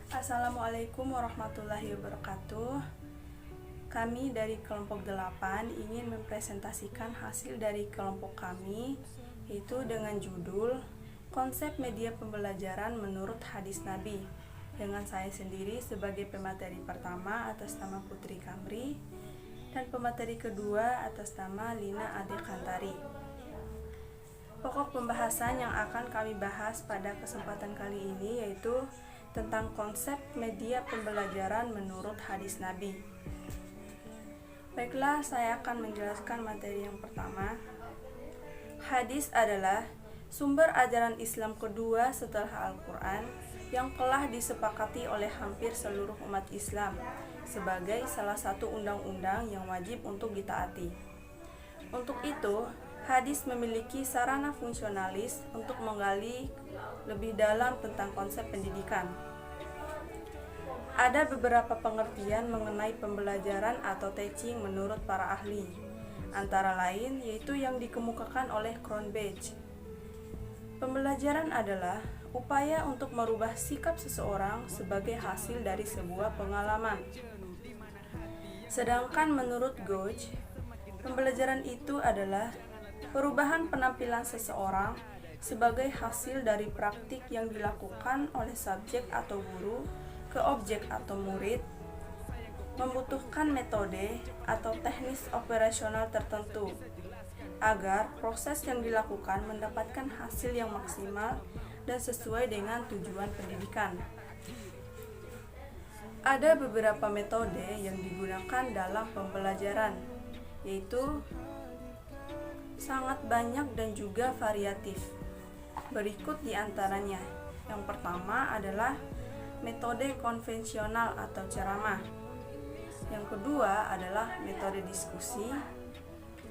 Assalamualaikum warahmatullahi wabarakatuh. Kami dari kelompok 8 ingin mempresentasikan hasil dari kelompok kami, yaitu dengan judul Konsep Media Pembelajaran Menurut Hadis Nabi, dengan saya sendiri sebagai pemateri pertama atas nama Putri Kamri dan pemateri kedua atas nama Lina Ade Kantari. Pokok pembahasan yang akan kami bahas pada kesempatan kali ini yaitu tentang konsep media pembelajaran menurut hadis Nabi. Baiklah, saya akan menjelaskan materi yang pertama. Hadis adalah sumber ajaran Islam kedua setelah Al-Quran yang telah disepakati oleh hampir seluruh umat Islam sebagai salah satu undang-undang yang wajib untuk ditaati. Untuk itu, hadis memiliki sarana fungsionalis untuk menggali lebih dalam tentang konsep pendidikan. Ada beberapa pengertian mengenai pembelajaran atau teaching menurut para ahli, antara lain yaitu yang dikemukakan oleh Cronbach. Pembelajaran adalah upaya untuk merubah sikap seseorang sebagai hasil dari sebuah pengalaman. Sedangkan menurut Gauge, pembelajaran itu adalah perubahan penampilan seseorang sebagai hasil dari praktik yang dilakukan oleh subjek atau guru ke objek atau murid, membutuhkan metode atau teknis operasional tertentu agar proses yang dilakukan mendapatkan hasil yang maksimal dan sesuai dengan tujuan pendidikan. Ada beberapa metode yang digunakan dalam pembelajaran, yaitu sangat banyak dan juga variatif. Berikut diantaranya. Yang pertama adalah metode konvensional atau ceramah. Yang kedua adalah metode diskusi.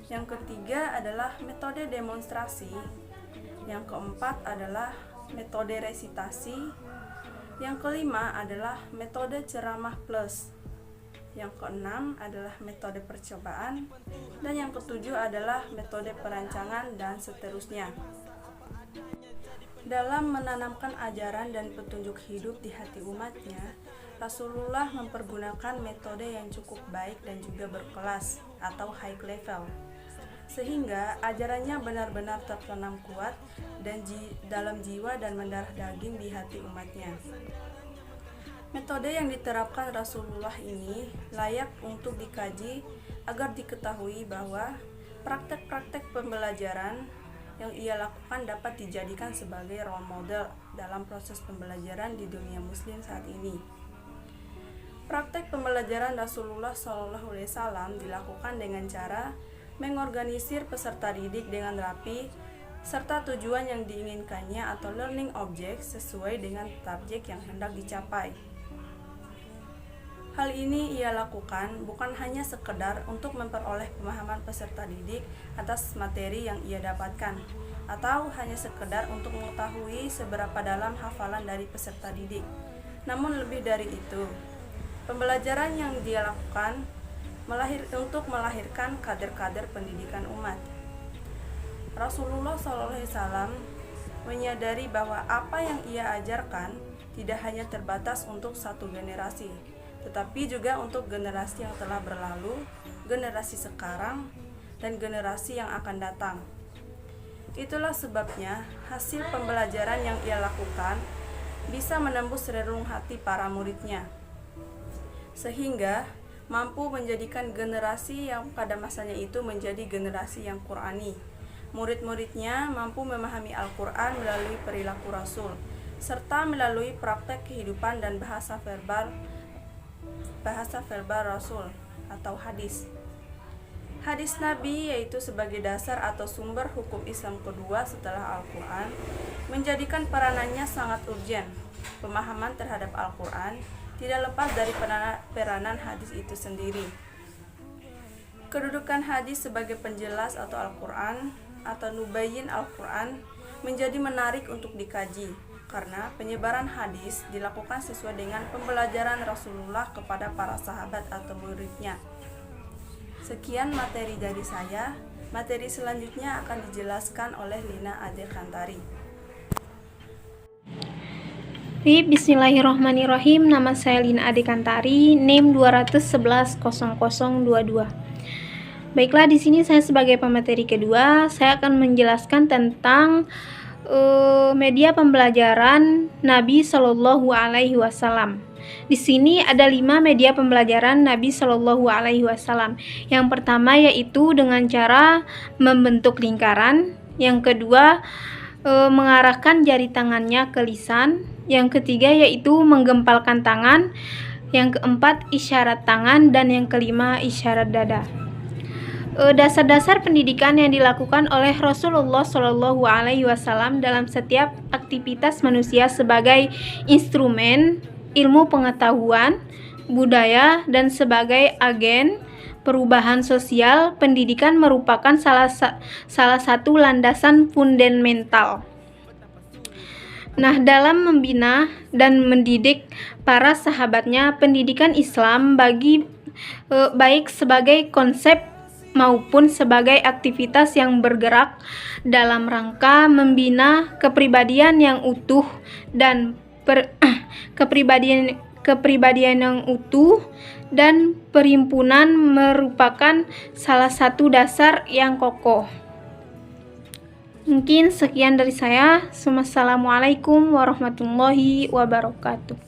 Yang ketiga adalah metode demonstrasi. Yang keempat adalah metode resitasi. Yang kelima adalah metode ceramah plus. Yang keenam adalah metode percobaan, dan yang ketujuh adalah metode perancangan, dan seterusnya. Dalam menanamkan ajaran dan petunjuk hidup di hati umatnya, Rasulullah mempergunakan metode yang cukup baik dan juga berkelas atau high level, sehingga ajarannya benar-benar tertanam kuat dan dalam jiwa dan mendarah daging di hati umatnya. Metode yang diterapkan Rasulullah ini layak untuk dikaji agar diketahui bahwa praktek-praktek pembelajaran yang ia lakukan dapat dijadikan sebagai role model dalam proses pembelajaran di dunia muslim saat ini. Praktek pembelajaran Rasulullah SAW dilakukan dengan cara mengorganisir peserta didik dengan rapi serta tujuan yang diinginkannya atau learning object sesuai dengan subjek yang hendak dicapai. Hal ini ia lakukan bukan hanya sekedar untuk memperoleh pemahaman peserta didik atas materi yang ia dapatkan, atau hanya sekedar untuk mengetahui seberapa dalam hafalan dari peserta didik. Namun lebih dari itu, pembelajaran yang dia lakukan untuk melahirkan kader-kader pendidikan umat. Rasulullah SAW menyadari bahwa apa yang ia ajarkan tidak hanya terbatas untuk satu generasi, tetapi juga untuk generasi yang telah berlalu, generasi sekarang, dan generasi yang akan datang. Itulah sebabnya hasil pembelajaran yang ia lakukan bisa menembus relung hati para muridnya, sehingga mampu menjadikan generasi yang pada masanya itu menjadi generasi yang Qur'ani. Murid-muridnya mampu memahami Al-Quran melalui perilaku Rasul, serta melalui praktek kehidupan dan bahasa verbal Rasul atau hadis. Hadis Nabi yaitu sebagai dasar atau sumber hukum Islam kedua setelah Al-Quran menjadikan peranannya sangat urgen. Pemahaman terhadap Al-Quran tidak lepas dari peranan hadis itu sendiri. Kedudukan hadis sebagai penjelas atau Al-Quran atau nubayyin Al-Quran menjadi menarik untuk dikaji, karena penyebaran hadis dilakukan sesuai dengan pembelajaran Rasulullah kepada para sahabat atau muridnya. Sekian materi dari saya. Materi selanjutnya akan dijelaskan oleh Lina Ade Kantari. Bismillahirrahmanirrahim. Nama saya Lina Adekantari, NIM 2110022. Baiklah, di sini saya sebagai pemateri kedua, saya akan menjelaskan tentang media pembelajaran Nabi Shallallahu Alaihi Wasallam. Di sini ada 5 media pembelajaran Nabi Shallallahu Alaihi Wasallam. Yang pertama yaitu dengan cara membentuk lingkaran. Yang kedua, mengarahkan jari tangannya ke lisan. Yang ketiga yaitu menggempalkan tangan. Yang keempat isyarat tangan, dan yang kelima isyarat dada. Dasar-dasar pendidikan yang dilakukan oleh Rasulullah Shallallahu Alaihi Wasallam dalam setiap aktivitas manusia sebagai instrumen ilmu pengetahuan, budaya, dan sebagai agen perubahan sosial. Pendidikan merupakan salah satu landasan fundamental. Nah, dalam membina dan mendidik para sahabatnya, pendidikan Islam baik sebagai konsep maupun sebagai aktivitas yang bergerak dalam rangka membina kepribadian yang utuh dan kepribadian yang utuh dan perimpunan merupakan salah satu dasar yang kokoh. Mungkin sekian dari saya. Wassalamualaikum warahmatullahi wabarakatuh.